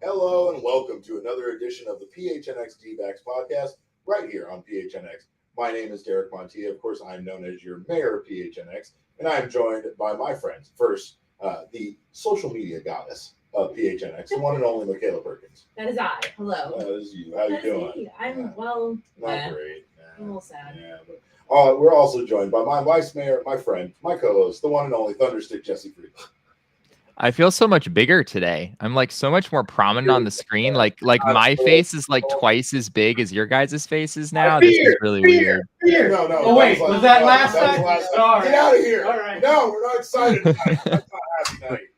Hello and welcome to another edition of the PHNX Dbacks podcast right here on PHNX. My name is Derek Montia. Of course, I'm known as your mayor of PHNX, and I'm joined by my friends. First, the social media goddess of PHNX, the one and only Makayla Perkins. That is I. Hello. That is you. How you doing? Me. I'm well. Not great. I'm a little sad. Yeah, but we're also joined by my vice mayor, my friend, my co-host, the one and only Thunderstick Jesse Freed. I feel so much bigger today. I'm like so much more prominent on the screen. Like my face is like twice as big as your guys' faces now. This is really weird. No. Oh wait, was that last night? Get out of here. All right. No, we're not excited tonight. That's not a happy night.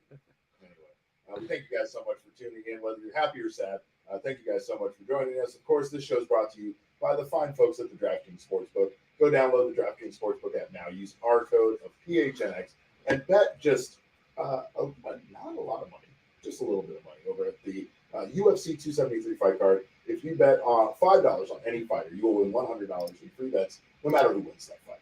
Anyway, thank you guys so much for tuning in, whether you're happy or sad. Thank you guys so much for joining us. Of course, this show is brought to you by the fine folks at the DraftKings Sportsbook. Go download the DraftKings Sportsbook app now. Use our code of PHNX and bet just not a lot of money, just a little bit of money over at the UFC 273 fight card. If you bet on $5 on any fighter, you will win $100 in free bets, no matter who wins that fight.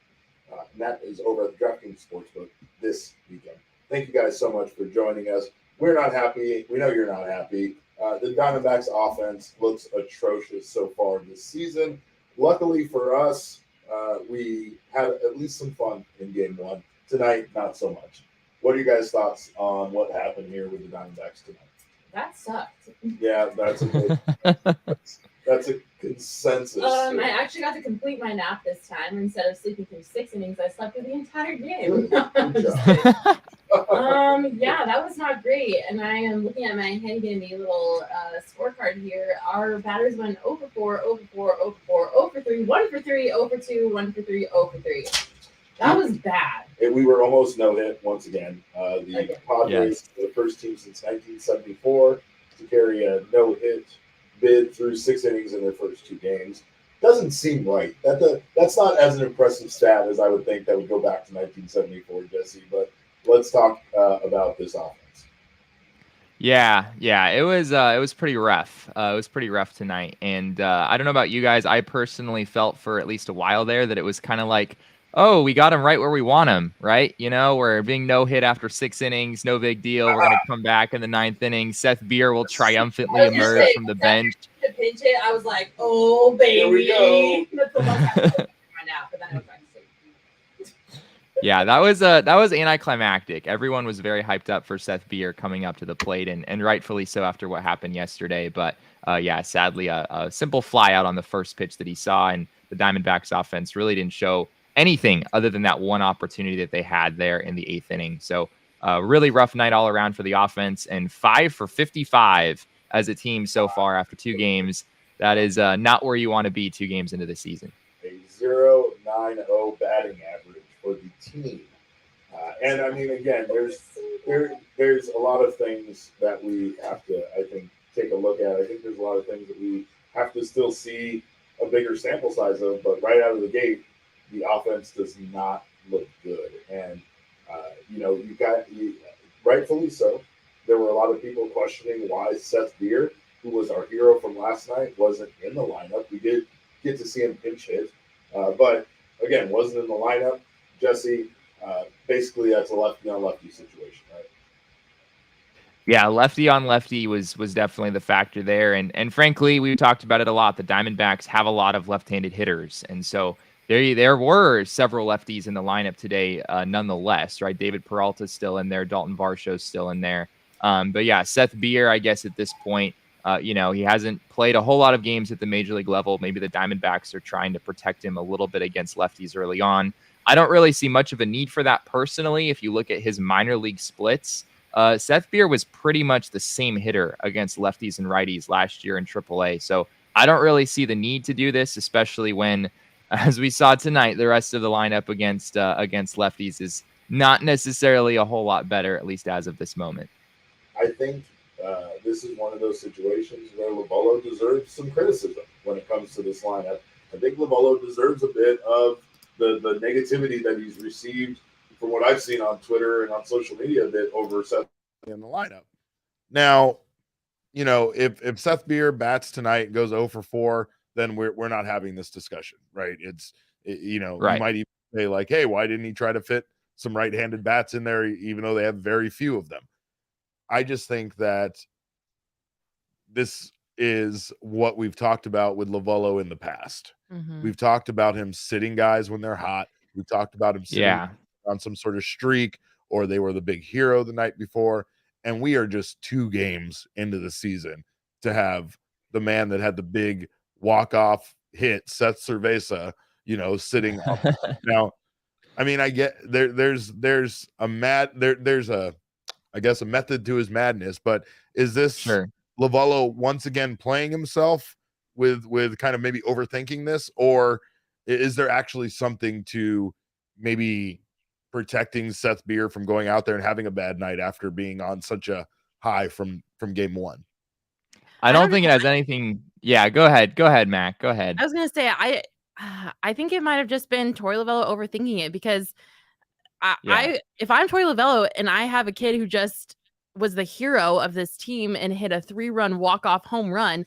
And that is over at the DraftKings Sportsbook this weekend. Thank you guys so much for joining us. We're not happy. We know you're not happy. The Diamondbacks offense looks atrocious so far this season. Luckily for us, we had at least some fun in game one. Tonight, not so much. What are you guys' thoughts on what happened here with the Diamondbacks tonight? That sucked. Yeah, that's a consensus. I actually got to complete my nap this time. Instead of sleeping through 6 innings, I slept through the entire game. Yeah, that was not great. And I am looking at my handy little scorecard here. Our batters went 0 for 4, 0 for 4, 0 for 4, 0 for 3, 1 for 3, 0 for 2, 1 for 3, 0 for 3. That was bad. We were almost no-hit once again. The Padres, the first team since 1974 to carry a no-hit bid through 6 innings in their first 2 games. Doesn't seem right. That's not as an impressive stat as I would think that would go back to 1974, Jesse. But let's talk about this offense. Yeah, it was pretty rough. It was pretty rough tonight, and I don't know about you guys. I personally felt for at least a while there that it was kind of like, oh, we got him right where we want him, right? You know, we're being no hit after 6 innings, no big deal. We're going to come back in the 9th inning. Seth Beer will triumphantly emerge from the bench. The pinch hit, I was like, oh, baby. Here we go. That's the one I was right now, but then I was back to sleep. Yeah, that was anticlimactic. Everyone was very hyped up for Seth Beer coming up to the plate, and rightfully so after what happened yesterday. But yeah, sadly, a simple fly out on the first pitch that he saw, and the Diamondbacks offense really didn't show anything other than that one opportunity that they had there in the 8th inning. So really rough night all around for the offense, and 5 for 55 as a team so far after 2 games. That is not where you want to be 2 games into the season. A 0.90 batting average for the team. And I mean, again, there's a lot of things that we have to, I think, take a look at. I think there's a lot of things that we have to still see a bigger sample size of, but right out of the gate, the offense does not look good. And, rightfully so, there were a lot of people questioning why Seth Beer, who was our hero from last night, wasn't in the lineup. We did get to see him pinch hit, but, again, wasn't in the lineup. Jesse, basically that's a lefty-on-lefty situation, right? Yeah, lefty on lefty was definitely the factor there. And frankly, we talked about it a lot. The Diamondbacks have a lot of left-handed hitters. And so there were several lefties in the lineup today, nonetheless, right? David Peralta's still in there. Dalton Varsho's still in there. But yeah, Seth Beer, I guess at this point, he hasn't played a whole lot of games at the major league level. Maybe the Diamondbacks are trying to protect him a little bit against lefties early on. I don't really see much of a need for that personally. If you look at his minor league splits, Seth Beer was pretty much the same hitter against lefties and righties last year in AAA. So I don't really see the need to do this, especially when, as we saw tonight, the rest of the lineup against lefties is not necessarily a whole lot better, at least as of this moment. I think this is one of those situations where Lovullo deserves some criticism when it comes to this lineup. I think Lovullo deserves a bit of the negativity that he's received from what I've seen on Twitter and on social media a bit over Seth in the lineup. Now, you know, if Seth Beer bats tonight and goes 0 for 4, then we're not having this discussion, right? You might even say like, hey, why didn't he try to fit some right-handed bats in there, even though they have very few of them? I just think that this is what we've talked about with Lovullo in the past. Mm-hmm. We've talked about him sitting guys when they're hot. We've talked about him sitting on some sort of streak, or they were the big hero the night before. And we are just 2 games into the season to have the man that had the big walk-off hit, Seth Cerveza, sitting up. Now, I mean, I get there's a method to his madness, but is this Lovullo once again playing himself with kind of maybe overthinking this, or is there actually something to maybe protecting Seth Beer from going out there and having a bad night after being on such a high from game 1? I don't think it has anything. Yeah, go ahead, Mac. Go ahead. I was gonna say I think it might have just been Torey Lovullo overthinking it, because if I'm Torey Lovullo and I have a kid who just was the hero of this team and hit a 3-run walk-off home run,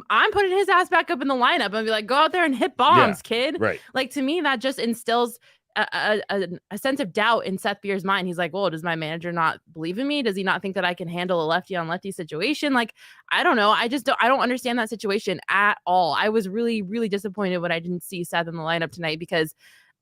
I'm putting his ass back up in the lineup and be like, go out there and hit bombs, kid. Right. Like, to me, that just instills a sense of doubt in Seth Beer's mind. He's like, well, does my manager not believe in me? Does he not think that I can handle a lefty on lefty situation? Like, I don't know. I don't understand that situation at all. I was really, really disappointed when I didn't see Seth in the lineup tonight, because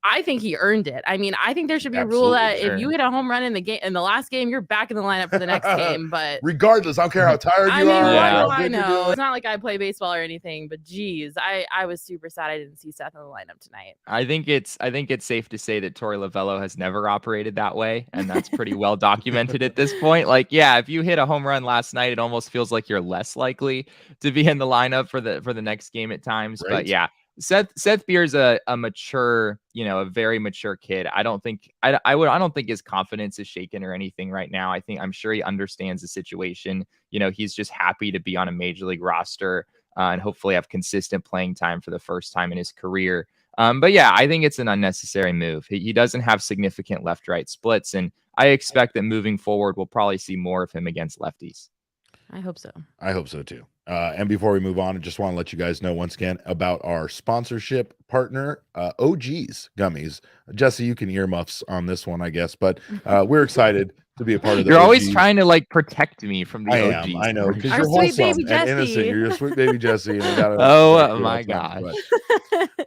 I think he earned it. I mean, I think there should be a rule that if you hit a home run in the last game, you're back in the lineup for the next game. But regardless, I don't care how tired you are. I know. It's not like I play baseball or anything, but geez, I was super sad I didn't see Seth in the lineup tonight. I think it's safe to say that Torey Lovullo has never operated that way, and that's pretty well documented at this point. Like, yeah, if you hit a home run last night, it almost feels like you're less likely to be in the lineup for the next game at times. Right. But yeah. Seth Beer's a mature, a very mature kid. I don't think his confidence is shaken or anything right now. I'm sure he understands the situation. He's just happy to be on a major league roster and hopefully have consistent playing time for the first time in his career. But yeah, I think it's an unnecessary move. He doesn't have significant left-right splits, and I expect that moving forward, we'll probably see more of him against lefties. I hope so. I hope so too. And before we move on, I just want to let you guys know once again about our sponsorship partner, OG's Gummies. Jesse, you can earmuffs on this one, I guess, but we're excited to be a part of the You're OGs. always trying to because the OGs. I know, because Our you're sweet wholesome baby and innocent. You're a sweet baby Jesse. And oh my gosh.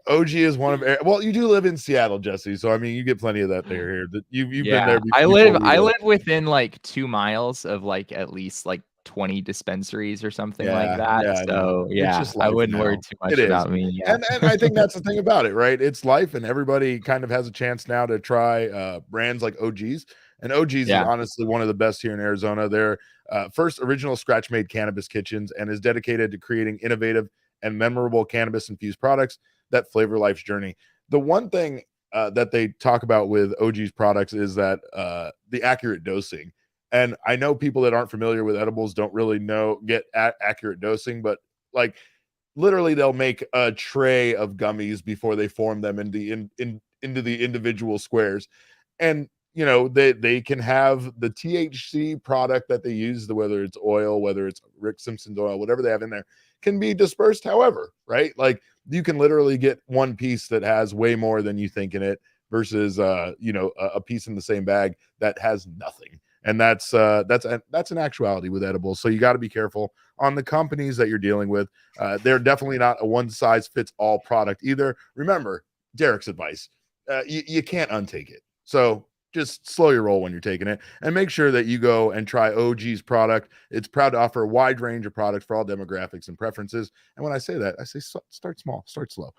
OG is one of you do live in Seattle, Jesse, so I mean you get plenty of that there here. You've been there before. I live within 2 miles of at least 20 dispensaries or something like that. Yeah, so yeah, I wouldn't worry too much about me. Yeah. And I think that's the thing about it, right? It's life, and everybody kind of has a chance now to try brands like OG's. And OG's is honestly one of the best here in Arizona. They're first original scratch-made cannabis kitchens and is dedicated to creating innovative and memorable cannabis-infused products that flavor life's journey. The one thing that they talk about with OG's products is that the accurate dosing. And I know people that aren't familiar with edibles don't really get accurate dosing, but literally they'll make a tray of gummies before they form them into the individual squares. And they can have the THC product that they use, whether it's oil, whether it's Rick Simpson's oil, whatever they have in there, can be dispersed however, right? Like you can literally get one piece that has way more than you think in it versus a piece in the same bag that has nothing. And that's an actuality with edibles. So you got to be careful on the companies that you're dealing with. They're definitely not a one-size-fits-all product either. Remember Derek's advice. You can't untake it. So just slow your roll when you're taking it, and make sure that you go and try OG's product. It's proud to offer a wide range of products for all demographics and preferences. And when I say that, I say start small, start slow.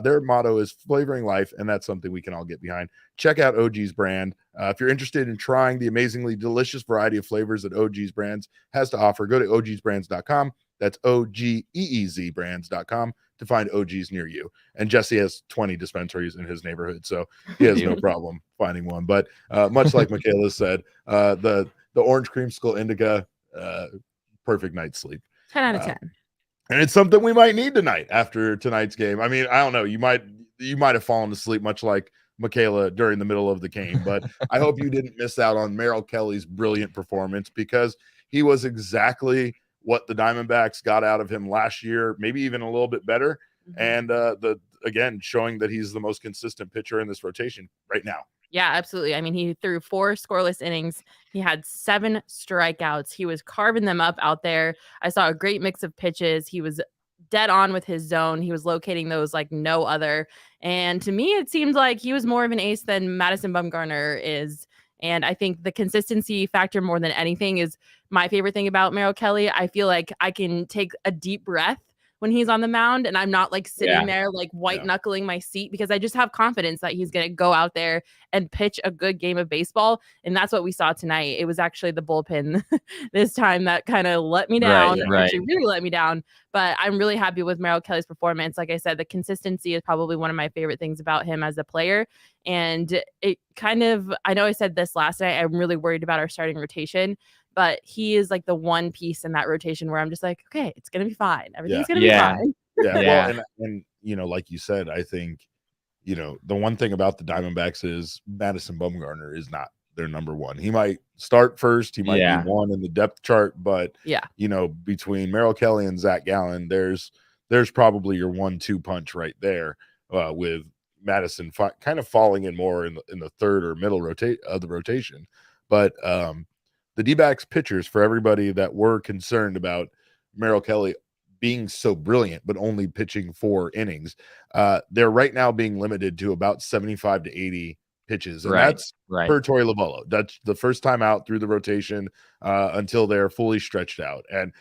Their motto is flavoring life, and that's something we can all get behind. Check out OG's brand. If you're interested in trying the amazingly delicious variety of flavors that OG's brands has to offer, go to ogsbrands.com. That's OGEEZ brands.com to find OGs near you. And Jesse has 20 dispensaries in his neighborhood, so he has no problem finding one. But much like Makayla said, the orange creamsicle indica, perfect night's sleep. 10 out of 10. And it's something we might need tonight after tonight's game. I mean, I don't know. You might have fallen asleep much like Makayla during the middle of the game, but I hope you didn't miss out on Merrill Kelly's brilliant performance, because he was exactly what the Diamondbacks got out of him last year, maybe even a little bit better. And again, showing that he's the most consistent pitcher in this rotation right now. Yeah, absolutely. I mean, he threw 4 scoreless innings. He had 7 strikeouts. He was carving them up out there. I saw a great mix of pitches. He was dead on with his zone. He was locating those like no other. And to me, it seemed like he was more of an ace than Madison Bumgarner is. And I think the consistency factor more than anything is my favorite thing about Merrill Kelly. I feel like I can take a deep breath when he's on the mound, and I'm not like sitting there like white knuckling my seat, because I just have confidence that he's going to go out there and pitch a good game of baseball. And that's what we saw tonight. It was actually the bullpen this time that kind of let me down. Actually really let me down. But I'm really happy with Merrill Kelly's performance. Like I said, the consistency is probably one of my favorite things about him as a player. And it kind of, I know I said this last night, I'm really worried about our starting rotation, but he is like the one piece in that rotation where I'm just like, okay, it's going to be fine. Everything's going to be fine. Well, and you know, like you said, I think, you know, the one thing about the Diamondbacks is Madison Bumgarner is not their number one. He might start first. He might be one in the depth chart, but you know, between Merrill Kelly and Zach Gallen, there's probably your 1-2 punch right there, with Madison kind of falling in more in the third or middle of the rotation. But the Dbacks pitchers, for everybody that were concerned about Merrill Kelly being so brilliant but only pitching 4 innings, they're right now being limited to about 75 to 80 pitches, and that's per Torey Lovullo. That's the first time out through the rotation until they're fully stretched out. And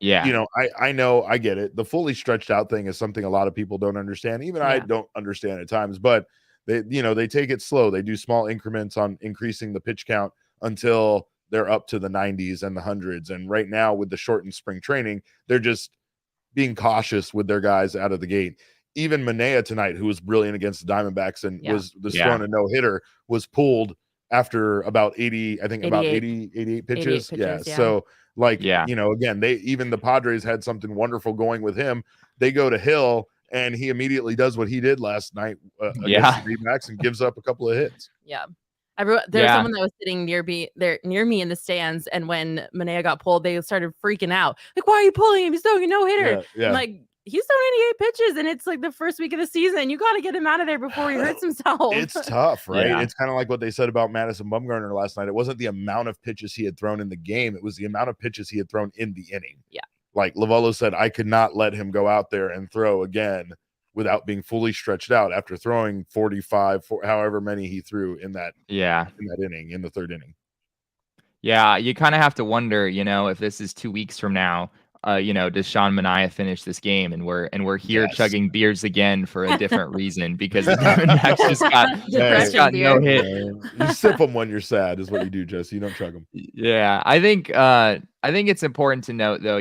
you know, I know, I get it. The fully stretched out thing is something a lot of people don't understand. Even I don't understand at times, but they take it slow. They do small increments on increasing the pitch count until they're up to the 90s and the 100s. And right now, with the shortened spring training, they're just being cautious with their guys out of the gate. Even Manea tonight, who was brilliant against the Diamondbacks and was thrown a no-hitter, was pulled after about 88 pitches. So like, you know, again, even the Padres had something wonderful going with him. They go to Hill, and he immediately does what he did last night against the Dbacks and gives up a couple of hits. There's someone that was sitting near me in the stands, and when Manea got pulled, they started freaking out. Like, why are you pulling him? He's throwing a no-hitter. I'm like, he's throwing 88 pitches, and it's like the first week of the season. You got to get him out of there before he hurts himself. It's tough, right? It's kind of like what they said about Madison Bumgarner last night. It wasn't the amount of pitches he had thrown in the game. It was the amount of pitches he had thrown in the inning. Like Lovullo said, I could not let him go out there and throw again without being fully stretched out after throwing 45, however many he threw in that inning, in the third inning. Yeah, you kind of have to wonder, you know, if this is 2 weeks from now, you know, does Sean Manea finish this game, and we're here chugging beers again for a different reason, because the Diamondbacks just got no hit. You sip them when you're sad is what you do, Jesse. You don't chug them. Yeah, I think it's important to note, though,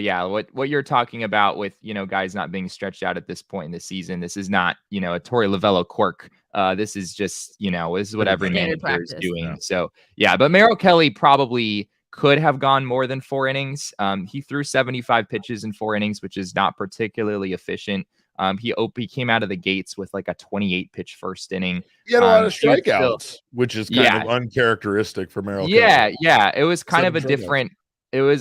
what you're talking about with, you know, guys not being stretched out at this point in the season. This is not, you know, a Torey Lovullo quirk. This is just, you know, this is what every manager is doing. So but Merrill Kelly probably could have gone more than 4 innings. He threw 75 pitches in 4 innings, which is not particularly efficient. He came out of the gates with like a 28 pitch first inning. He had a lot of strikeouts, which is kind of uncharacteristic for Merrill Kelly. It was kind of a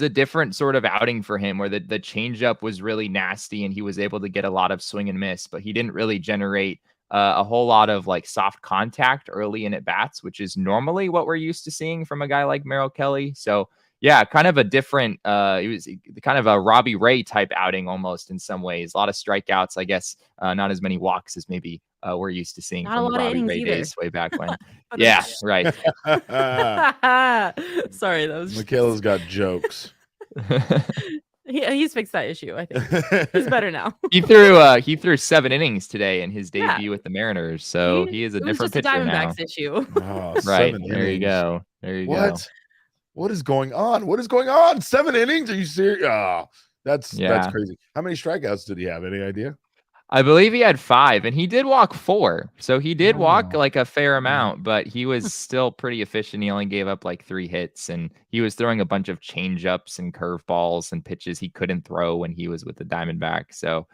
different sort of outing for him, where the changeup was really nasty and he was able to get a lot of swing and miss, but he didn't really generate a whole lot of like soft contact early in at bats, which is normally what we're used to seeing from a guy like Merrill Kelly. So kind of a different, it was kind of a Robbie Ray type outing almost in some ways. A lot of strikeouts, I guess, not as many walks as maybe we're used to seeing from the Robbie Ray days way back when. Right. Sorry, that was Makayla's got jokes. He's fixed that issue. I think he's better now. He threw 7 innings today in his debut with the Mariners, so he is a different pitcher now. Diamondbacks issue. Right there, you go. There you go. What is going on? 7 innings? Are you serious? Oh, that's crazy. How many strikeouts did he have? Any idea? I believe he had 5, and he did walk 4. So he did walk Oh. like a fair amount, but he was still pretty efficient. He only gave up like 3 hits, and he was throwing a bunch of changeups and curveballs and pitches he couldn't throw when he was with the Diamondbacks. So,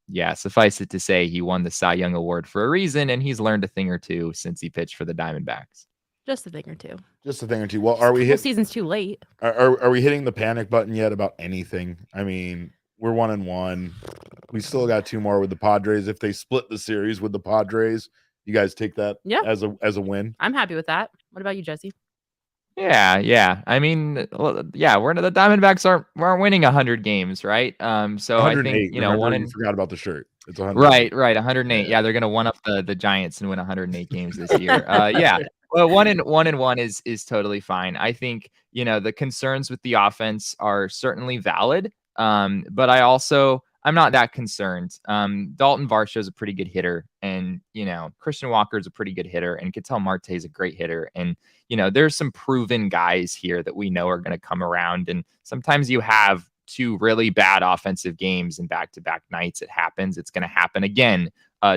yeah, suffice it to say, he won the Cy Young Award for a reason, and he's learned a thing or two since he pitched for the Diamondbacks. Just a thing or two. Just a thing or two. Well, are we Well, hit? season's too late. Are we hitting the panic button yet about anything? I mean, we're 1-1. We still got 2 more with the Padres. If they split the series with the Padres, you guys take that as a win? I'm happy with that. What about you, Jesse? Yeah. I mean, the Diamondbacks aren't winning 100 games, right? So I think you forgot about the shirt. It's 100. Right, 108. Yeah, they're gonna one up the Giants and win 108 games this year. Yeah. Well, 1-1 is totally fine. I think the concerns with the offense are certainly valid. But I'm not that concerned. Dalton Varsho is a pretty good hitter, and Christian Walker is a pretty good hitter, and Ketel Marte is a great hitter, and there's some proven guys here that we know are going to come around, and sometimes you have 2 really bad offensive games in back-to-back nights. It happens. It's going to happen again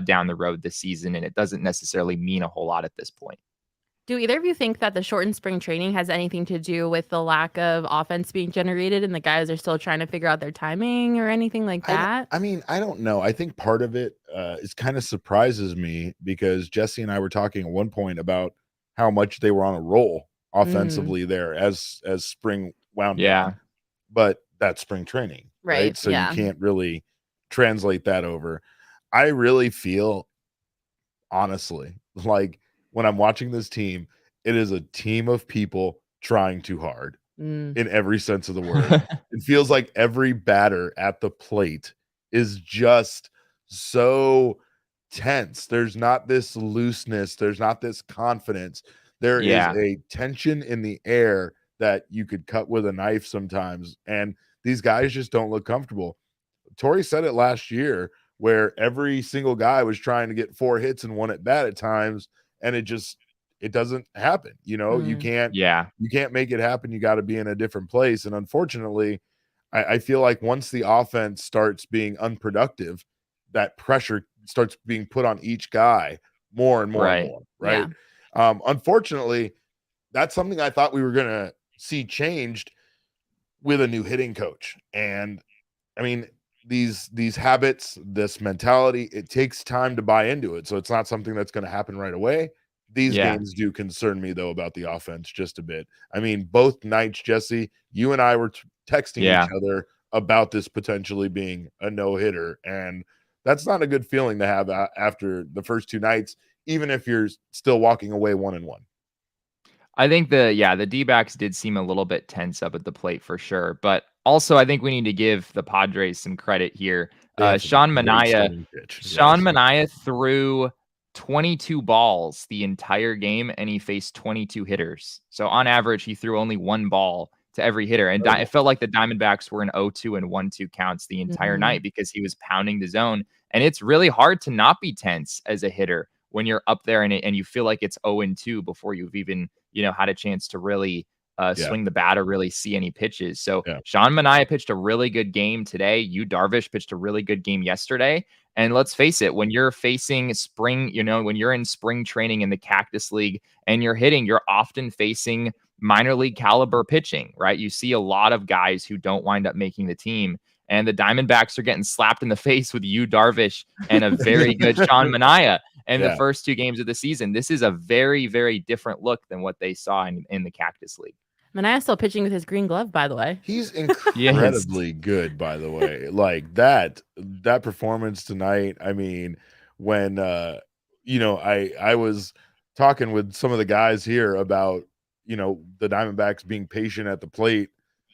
down the road this season, and it doesn't necessarily mean a whole lot at this point. Do either of you think that the shortened spring training has anything to do with the lack of offense being generated and the guys are still trying to figure out their timing or anything like that? I mean, I don't know. I think part of it is kind of surprises me because Jesse and I were talking at one point about how much they were on a roll offensively there as spring wound down. But that's spring training, right? So you can't really translate that over. I really feel, honestly, like when I'm watching this team, it is a team of people trying too hard in every sense of the word. It feels like every batter at the plate is just so tense. There's not this looseness. There's not this confidence. There is a tension in the air that you could cut with a knife sometimes. And these guys just don't look comfortable. Torrey said it last year where every single guy was trying to get 4 hits in 1 at bat at times. And it doesn't happen. You can't make it happen. You got to be in a different place. And unfortunately, I feel like once the offense starts being unproductive, that pressure starts being put on each guy more and more and more. Right. Yeah. Unfortunately, that's something I thought we were going to see changed with a new hitting coach. And I mean, these habits, this mentality, it takes time to buy into it. So it's not something that's going to happen right away. These games do concern me, though, about the offense just a bit. I mean, both nights, Jesse, you and I were texting each other about this potentially being a no-hitter. And that's not a good feeling to have after the first 2 nights, even if you're still walking away 1-1. I think the Dbacks did seem a little bit tense up at the plate for sure. But also, I think we need to give the Padres some credit here. Sean Manea threw 22 balls the entire game, and he faced 22 hitters. So on average, he threw only 1 ball to every hitter. And it felt like the Diamondbacks were in 0-2 and 1-2 counts the entire night because he was pounding the zone. And it's really hard to not be tense as a hitter when you're up there and you feel like it's 0-2 before you've even had a chance to really swing the bat or really see any pitches. So Sean Manea pitched a really good game today. Darvish pitched a really good game yesterday. And let's face it, when you're facing spring, when you're in spring training in the Cactus League and you're hitting, you're often facing minor league caliber pitching, right? You see a lot of guys who don't wind up making the team. And the Diamondbacks are getting slapped in the face with Darvish and a very good Sean Manea in the first 2 games of the season. This is a very, very different look than what they saw in the Cactus League. Manea's still pitching with his green glove, by the way. He's incredibly good, by the way. Like that performance tonight. I mean, when I was talking with some of the guys here about the Diamondbacks being patient at the plate,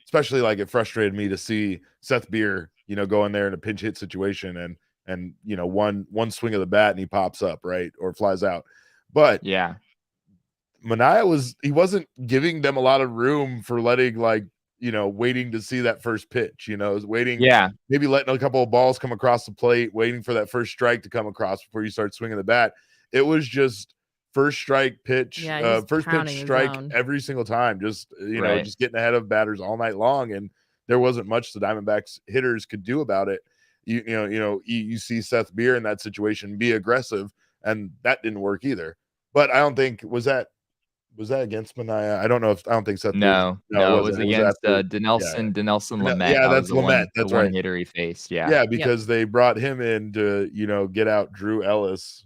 especially like it frustrated me to see Seth Beer, go in there in a pinch hit situation and one swing of the bat and he pops up, right, or flies out. But Manea wasn't giving them a lot of room for letting waiting to see that first pitch, waiting, maybe letting a couple of balls come across the plate, waiting for that first strike to come across before you start swinging the bat. It was just first strike pitch, first pitch strike every single time, just just getting ahead of batters all night long. And there wasn't much the Diamondbacks hitters could do about it. You see Seth Beer in that situation be aggressive, and that didn't work either. But I don't think was that against Manea? I don't think Seth Beer. No, It it was wasn't. It was against after. Dinelson Lamet. Yeah, That was that's Lamet. the That's one right. hitter he faced. Yeah. Yeah, because they brought him in to get out Drew Ellis.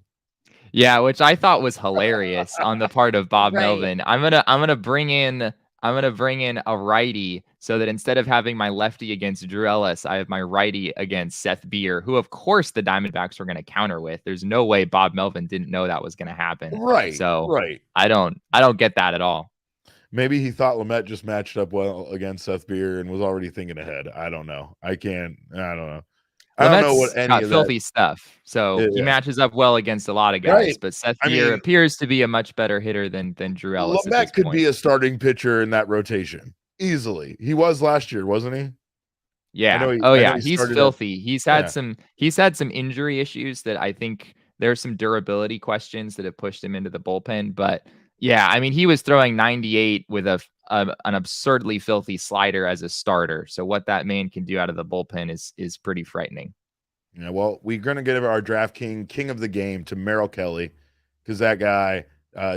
Yeah, which I thought was hilarious on the part of Bob Right. Melvin. I'm gonna bring in a righty so that instead of having my lefty against Drew Ellis, I have my righty against Seth Beer, who of course the Diamondbacks were gonna counter with. There's no way Bob Melvin didn't know that was gonna happen. Right. So right. I don't get that at all. Maybe he thought Lamet just matched up well against Seth Beer and was already thinking ahead. I don't know. I don't know. I don't know what any got of filthy that. stuff. So he Yeah. matches up well against a lot of guys, Right. but Seth I Beer mean, appears to be a much better hitter than Drew Ellis. Lamet could be a starting pitcher in that rotation easily. He was last year, wasn't he? Yeah. He's filthy. He's had some injury issues that I think there's some durability questions that have pushed him into the bullpen. But yeah, I mean, he was throwing 98 with an absurdly filthy slider as a starter. So what that man can do out of the bullpen is pretty frightening. Yeah, well, we're going to give our DraftKings king of the game to Merrill Kelly, because that guy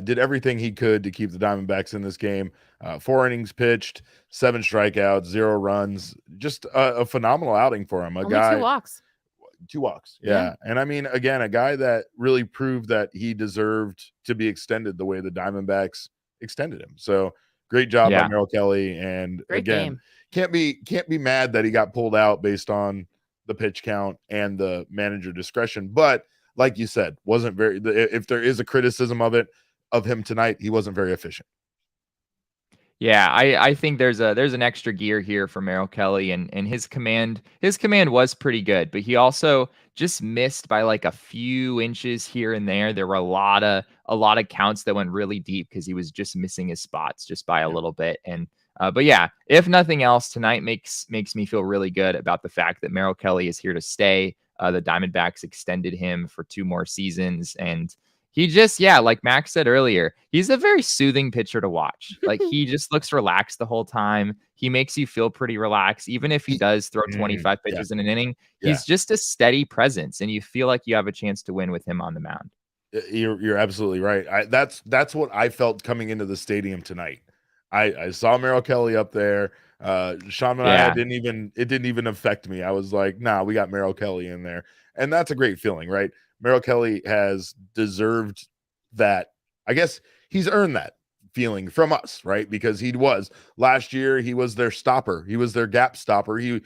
did everything he could to keep the Diamondbacks in this game. 4 innings pitched, 7 strikeouts, 0 runs. Just a phenomenal outing for him. Only 2 walks. 2 walks. Yeah. And I mean, again, a guy that really proved that he deserved to be extended the way the Diamondbacks extended him. So great job by Merrill Kelly. And great again, game. can't be mad that he got pulled out based on the pitch count and the manager discretion. But like you said, wasn't very, if there is a criticism of him tonight, he wasn't very efficient. Yeah, I think there's an extra gear here for Merrill Kelly, and his command was pretty good, but he also just missed by like a few inches here and there. There were a lot of counts that went really deep because he was just missing his spots just by a little bit. And but yeah, if nothing else, tonight makes me feel really good about the fact that Merrill Kelly is here to stay. The Diamondbacks extended him for 2 more seasons, and he just, like Max said earlier, he's a very soothing pitcher to watch. Like, he just looks relaxed the whole time. He makes you feel pretty relaxed. Even if he does throw 25 pitches in an inning, he's just a steady presence, and you feel like you have a chance to win with him on the mound. You're absolutely right. That's what I felt coming into the stadium tonight. I saw Merrill Kelly up there. Sean Manea didn't even affect me. I was like, nah, we got Merrill Kelly in there. And that's a great feeling, right? Merrill Kelly has deserved that. I guess he's earned that feeling from us, right? Because he was last year, he was their stopper. He was their gap stopper. No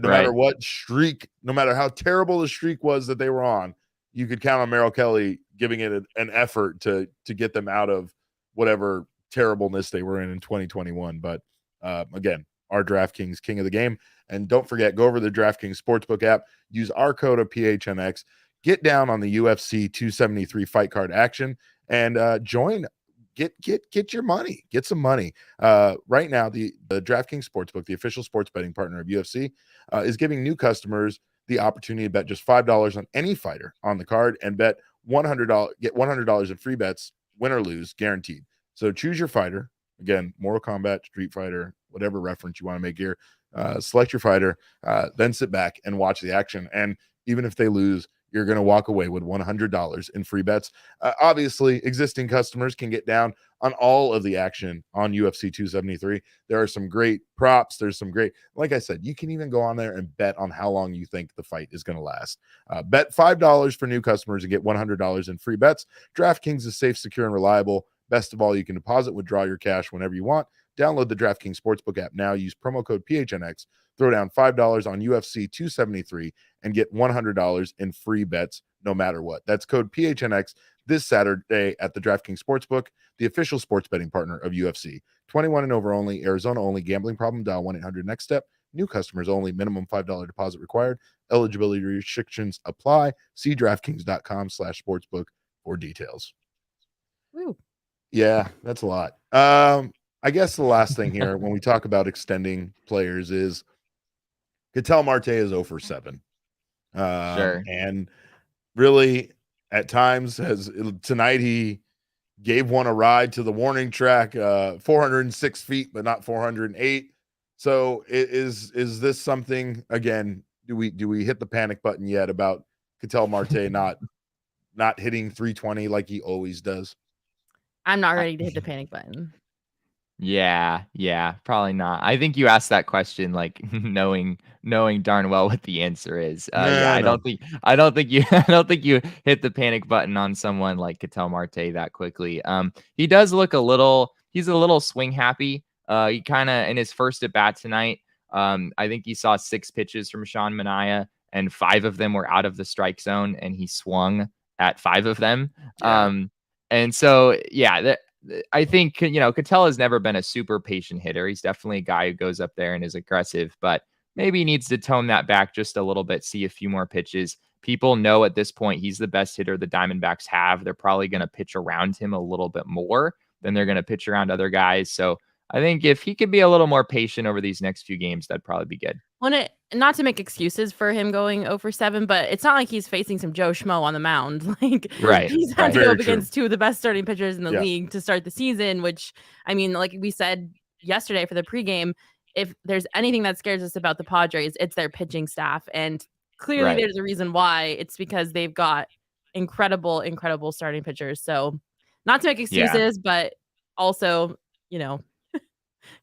matter what streak, no matter how terrible the streak was that they were on, you could count on Merrill Kelly giving it an effort to get them out of whatever terribleness they were in 2021. But again, our DraftKings king of the game. And don't forget, go over the DraftKings Sportsbook app, use our code of PHNX, get down on the UFC 273 fight card action, and join. Get your money. Get some money. Right now, the DraftKings Sportsbook, the official sports betting partner of UFC, is giving new customers the opportunity to bet just $5 on any fighter on the card and bet $100. Get $100 in free bets, win or lose, guaranteed. So choose your fighter. Again, Mortal Kombat, Street Fighter, whatever reference you want to make here. Select your fighter, then sit back and watch the action. And even if they lose, you're going to walk away with $100 in free bets. Obviously, existing customers can get down on all of the action on UFC 273. There are some great props. There's some great, like I said, you can even go on there and bet on how long you think the fight is going to last. Bet $5 for new customers and get $100 in free bets. DraftKings is safe, secure, and reliable. Best of all, you can deposit, withdraw your cash whenever you want. Download the DraftKings Sportsbook app now. Use promo code PHNX. Throw down $5 on UFC 273 and get $100 in free bets no matter what. That's code PHNX this Saturday at the DraftKings Sportsbook, the official sports betting partner of UFC. 21 and over only, Arizona only. Gambling problem? Dial 1-800-NEXT-STEP. New customers only. Minimum $5 deposit required. Eligibility restrictions apply. See DraftKings.com/sportsbook for details. Woo. Yeah, that's a lot. I guess the last thing here when we talk about extending players is Ketel Marte is 0 for 7. Sure. And really, at times, tonight he gave one a ride to the warning track, 406 feet, but not 408. So is this something, again, do we hit the panic button yet about Ketel Marte not hitting 320 like he always does? I'm not ready to hit the panic button. Yeah, probably not. I think you asked that question like knowing darn well what the answer is. I don't think you I don't think you hit the panic button on someone like Ketel Marte that quickly. He does look he's a little swing happy. He kind of in his first at bat tonight. I think he saw 6 pitches from Sean Manea, and 5 of them were out of the strike zone, and he swung at 5 of them. Yeah. And so I think, Ketel has never been a super patient hitter. He's definitely a guy who goes up there and is aggressive, but maybe he needs to tone that back just a little bit, see a few more pitches. People know at this point he's the best hitter the Diamondbacks have. They're probably going to pitch around him a little bit more than they're going to pitch around other guys. So I think if he could be a little more patient over these next few games, that'd probably be good. Well, not to make excuses for him going 0-for-7, but it's not like he's facing some Joe Schmo on the mound. Like, right, he's had to Very go up true. against 2 of the best starting pitchers in the league to start the season, which, I mean, like we said yesterday for the pregame, if there's anything that scares us about the Padres, it's their pitching staff. And clearly there's a reason why. It's because they've got incredible starting pitchers. So not to make excuses, but also,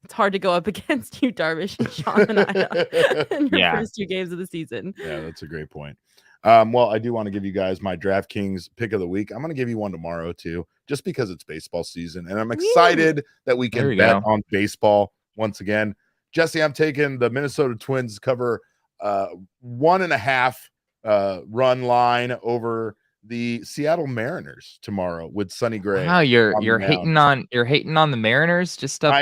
it's hard to go up against you, Darvish and Sean Manea in your first 2 games of the season. Yeah, that's a great point. Well, I do want to give you guys my DraftKings pick of the week. I'm going to give you one tomorrow too, just because it's baseball season, and I'm excited that we can bet on baseball once again. Jesse, I'm taking the Minnesota Twins to cover 1.5 run line over the Seattle Mariners tomorrow with Sonny Gray. Wow, you're hating on the Mariners just up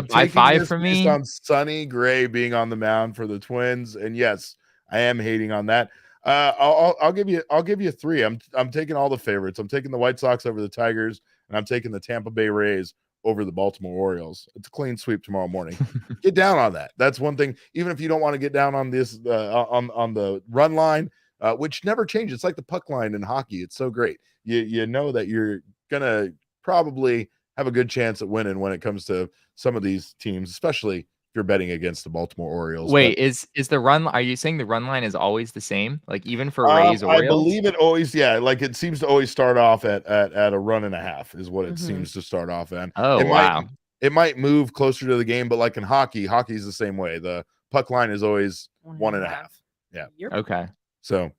by 5 for me. On Sonny Gray being on the mound for the Twins, and yes, I am hating on that. I'll give you 3. I'm taking all the favorites. I'm taking the White Sox over the Tigers, and I'm taking the Tampa Bay Rays over the Baltimore Orioles. It's a clean sweep tomorrow morning. Get down on that. That's one thing. Even if you don't want to get down on this on the run line, which never changes. It's like the puck line in hockey. It's so great. You know that you're gonna probably have a good chance at winning when it comes to some of these teams, especially if you're betting against the Baltimore Orioles. Wait, is the run? Are you saying the run line is always the same? Like even for Rays Orioles? I believe it always. Yeah, like it seems to always start off at a run and a half is what it seems to start off at. Oh, wow. It might move closer to the game, but like in hockey's the same way. The puck line is always 1.5. Yeah. Okay. So,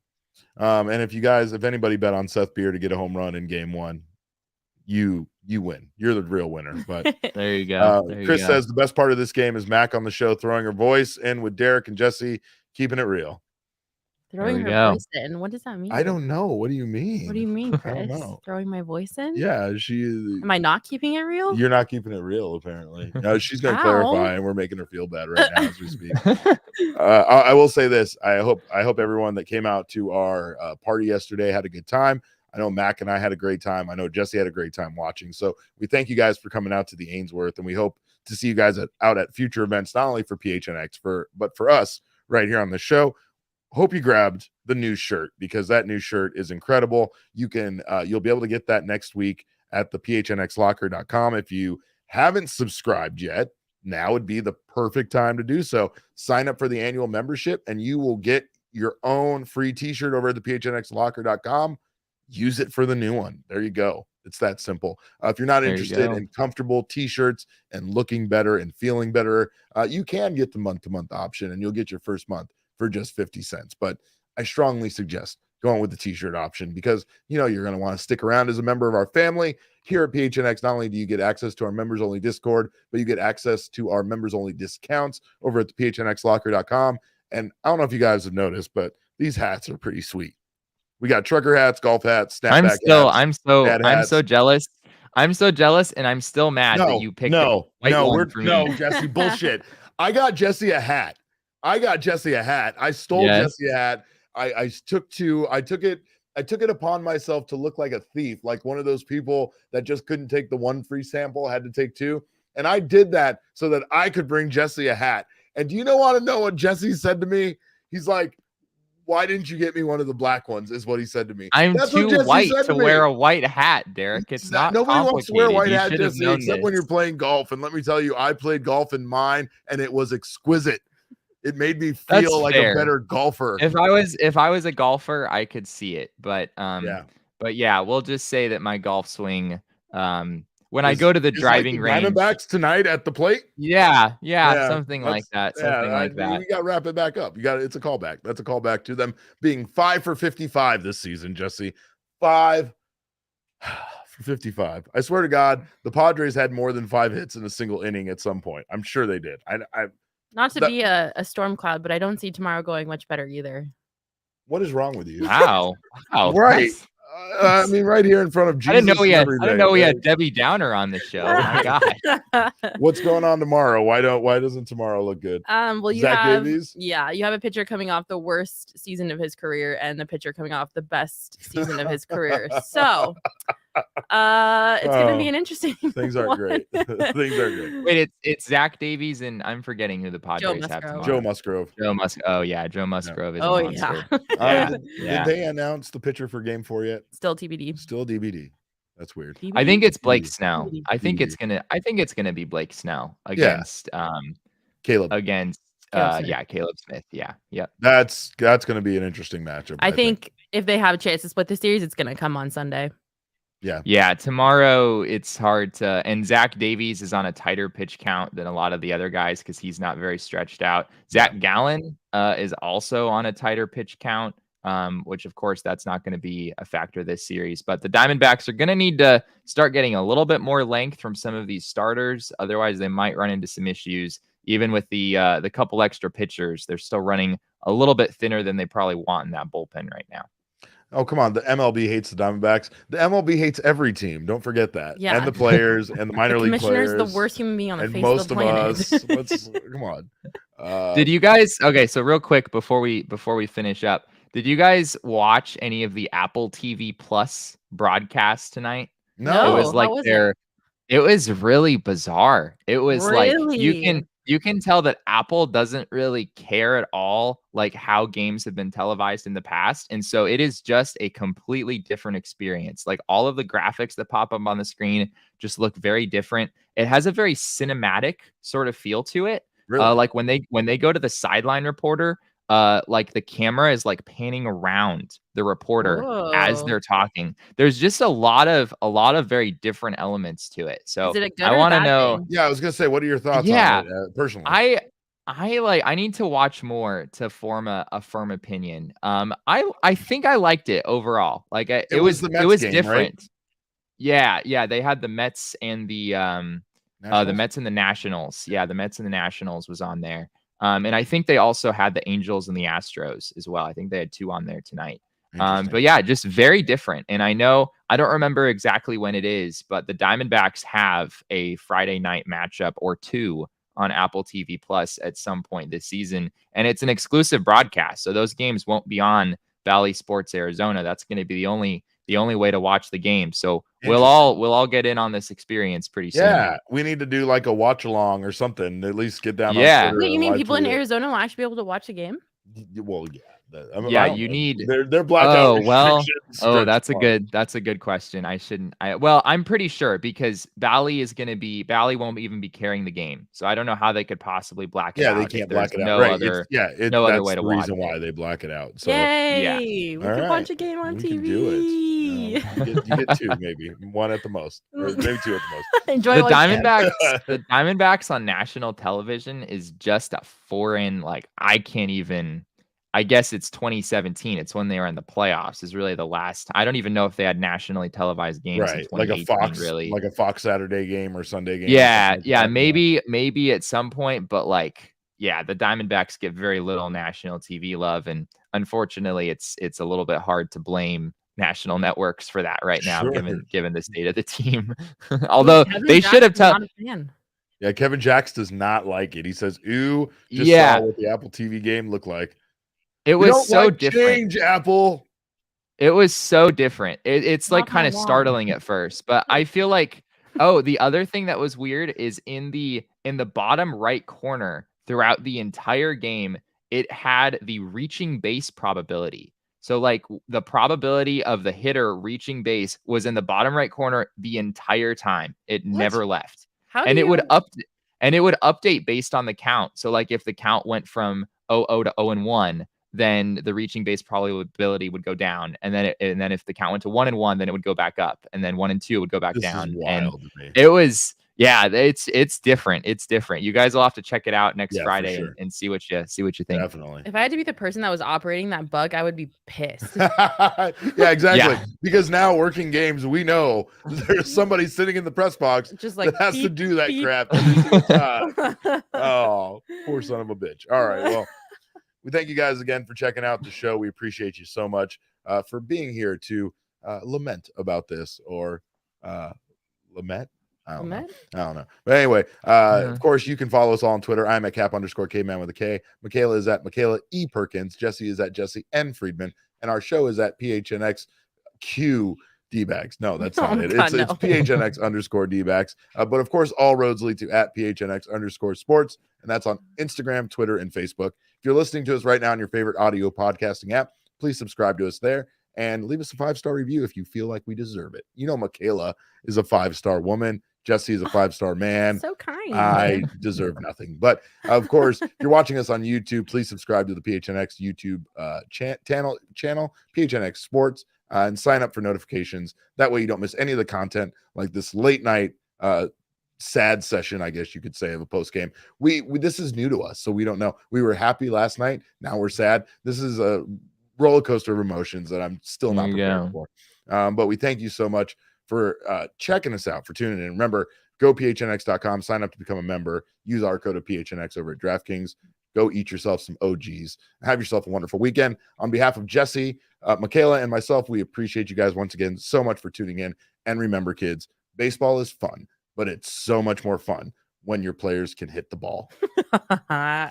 and if anybody bet on Seth Beer to get a home run in game 1, you win. You're the real winner. But there you go. Chris says the best part of this game is Mac on the show throwing her voice in with Derek and Jesse, keeping it real. Throwing her voice in. What does that mean? I don't know. What do you mean? What do you mean, Chris? Throwing my voice in? Yeah, she is. Am I not keeping it real? You're not keeping it real, apparently. No, she's going to clarify, and we're making her feel bad right now as we speak. I will say this: I hope everyone that came out to our party yesterday had a good time. I know Mac and I had a great time. I know Jesse had a great time watching. So we thank you guys for coming out to the Ainsworth, and we hope to see you guys out at future events, not only for PHNX, but for us right here on the show. Hope you grabbed the new shirt, because that new shirt is incredible. You'll be able to get that next week at the PHNXLocker.com. If you haven't subscribed yet, now would be the perfect time to do so. Sign up for the annual membership, and you will get your own free t-shirt over at the PHNXLocker.com. Use it for the new one. There you go. It's that simple. If you're not interested in comfortable t-shirts and looking better and feeling better, you can get the month-to-month option, and you'll get your first month for just 50 cents. But I strongly suggest going with the t-shirt option, because you're going to want to stick around as a member of our family here at PHNX. Not only do you get access to our members only Discord, but you get access to our members only discounts over at the PHNXLocker.com. And I don't know if you guys have noticed, but these hats are pretty sweet. We got trucker hats, golf hats, snapback hats. I'm so jealous. I'm so jealous, and I'm still mad that you picked Jesse, bullshit. I got Jesse a hat. I stole Jesse a hat. I took it upon myself to look like a thief, like one of those people that just couldn't take the one free sample, had to take 2. And I did that so that I could bring Jesse a hat. And do you want to know what Jesse said to me? He's like, "Why didn't you get me one of the black ones?" Is what he said to me. I'm too white to wear a white hat, Derek. It's not nobody wants to wear a white hat, Jesse, except when you're playing golf. And let me tell you, I played golf in mine, and it was exquisite. It made me That's feel like fair. a better golfer. If I was a golfer, I could see it. But yeah, we'll just say that my golf swing, when I go to the driving like the range, Diamondbacks tonight at the plate. yeah, something like that. Something like that. We got to wrap it back up. It's a callback. That's a callback to them being 5 for 55 this season, Jesse. 5 for 55. I swear to God, the Padres had more than 5 hits in a single inning at some point. I'm sure they did. Not to be a storm cloud, but I don't see tomorrow going much better either. What is wrong with you? Wow. Right. I mean, right here in front of Jesus. I didn't know we had Debbie Downer on the show. Oh my God. What's going on tomorrow? Why doesn't tomorrow look good? Well, you Zach have Davies? you have a pitcher coming off the worst season of his career and the pitcher coming off the best season of his career. So it's gonna be an interesting things aren't great. Things are great. Wait, it's Zach Davies and I'm forgetting who the Padres have tomorrow. Joe Musgrove. Oh yeah, Joe Musgrove is a monster. Did they announce the pitcher for game 4 yet? Still TBD. Still DBD. That's weird. TBD? I think it's Blake Snell. TBD. I think it's gonna be Blake Snell against Caleb. Against Caleb Smith. Yeah. That's gonna be an interesting matchup. I think if they have a chance to split the series, it's gonna come on Sunday. Yeah, tomorrow it's hard to, and Zach Davies is on a tighter pitch count than a lot of the other guys because he's not very stretched out. Zach Gallen is also on a tighter pitch count, which of course that's not going to be a factor this series. But the Diamondbacks are going to need to start getting a little bit more length from some of these starters. Otherwise, they might run into some issues. Even with the couple extra pitchers, they're still running a little bit thinner than they probably want in that bullpen right now. Oh, come on. The MLB hates the Diamondbacks. The MLB hates every team. Don't forget that. Yeah. And the players and the minor league players. Commissioner's the worst human being on the and face most of the planet. us. Come on. Did you guys? Okay, so real quick before we finish up, did you guys watch any of the Apple TV Plus broadcasts tonight? No. It was like it was really bizarre. It was like you can tell that Apple doesn't really care at all like how games have been televised in the past. And so it is just a completely different experience. Like all of the graphics that pop up on the screen just look very different. It has a very cinematic sort of feel to it. Really? Like when they go to the sideline reporter, like the camera is like panning around the reporter as they're talking. There's just a lot of very different elements to it. So I want to know. Thing? Yeah, I was gonna say, what are your thoughts on it personally? I need to watch more to form a firm opinion. I think I liked it overall. Like it was game, different. Right? Yeah. They had the Mets and the Mets and the Nationals. Yeah, the Mets and the Nationals was on there. And I think they also had the Angels and the Astros as well. I think they had 2 on there tonight. But yeah, just very different. And I don't remember exactly when it is, but the Diamondbacks have a Friday night matchup or 2 on Apple TV Plus at some point this season. And it's an exclusive broadcast. So those games won't be on Valley Sports Arizona. That's going to be the only way to watch the game. So we'll all get in on this experience pretty soon. Yeah, we need to do like a watch along or something. At least get down. Yeah. Wait, you mean people in Arizona will actually be able to watch the game? Well, yeah. You need they're blackout. That's a good question. I'm pretty sure because Valley won't even be carrying the game. So I don't know how they could possibly black it out. Yeah, they can't black it out. No other way to watch it. Reason why they black it out. So yay, we can watch a game on TV. Can do it. You get 2, maybe 1 at the most, or maybe 2 at the most. Enjoy the Diamondbacks. The Diamondbacks on national television is just a foreign. Like I can't even. I guess it's 2017. It's when they were in the playoffs. Is really the last. I don't even know if they had nationally televised games. Right, in like a Fox Saturday game or Sunday game. Yeah, maybe at some point, but like, yeah, the Diamondbacks get very little national TV love, and unfortunately, it's a little bit hard to blame national networks for that right now, given the state of the team. Although they should have told. Yeah, Kevin Jacks does not like it. He says, "Ooh, saw what the Apple TV game looked like." It was so different. Change, Apple. It was so different. It's like kind of startling at first, but I feel like the other thing that was weird is in the bottom right corner throughout the entire game, it had the reaching base probability. So like the probability of the hitter reaching base was in the bottom right corner the entire time. It never left. And it would and it would update based on the count. So like if the count went from 0-0 to 0-1, then the reaching base probability would go down. And then if the count went to 1-1, then it would go back up. And then 1-2 would go back This down. is wild to me. It was, yeah, it's different. It's different. You guys will have to check it out next Yeah, for Friday sure. and see what you think. Definitely. If I had to be the person that was operating that bug, I would be pissed. Yeah, exactly. Yeah. Because now working games, we know there's somebody sitting in the press box Just like that has to beep, do that beep, crap every single time. Oh, poor son of a bitch. All right. Well, we thank you guys again for checking out the show. We appreciate you so much for being here to lament about this or lament. I don't know. But anyway, of course, you can follow us all on Twitter. I'm at @Cap_Kman with a K. Makayla is at Makayla E. Perkins. Jesse is at Jesse N. Friedman. And our show is at PHNX Q Dbacks. No, that's not it. God, It's PHNX _Dbacks. But of course, all roads lead to @PHNX _sports. And that's on Instagram, Twitter, and Facebook. If you're listening to us right now on your favorite audio podcasting app, please subscribe to us there and leave us a 5-star review if you feel like we deserve it. You know, Makayla is a 5-star woman. Jesse is a 5-star man. So kind. I deserve nothing. But of course, if you're watching us on YouTube, please subscribe to the PHNX YouTube channel, PHNX Sports, and sign up for notifications. That way you don't miss any of the content like this late night sad session, I guess you could say, of a post game. We this is new to us, so we don't know. We were happy last night. Now we're sad. This is a roller coaster of emotions that I'm still not prepared for. But we thank you so much for checking us out, for tuning in. Remember, go phnx.com, sign up to become a member, use our code of PHNX over at DraftKings. Go eat yourself some OGs. Have yourself a wonderful weekend. On behalf of Jesse, Makayla, and myself, we appreciate you guys once again so much for tuning in. And remember, kids, baseball is fun, but it's so much more fun when your players can hit the ball. Bye.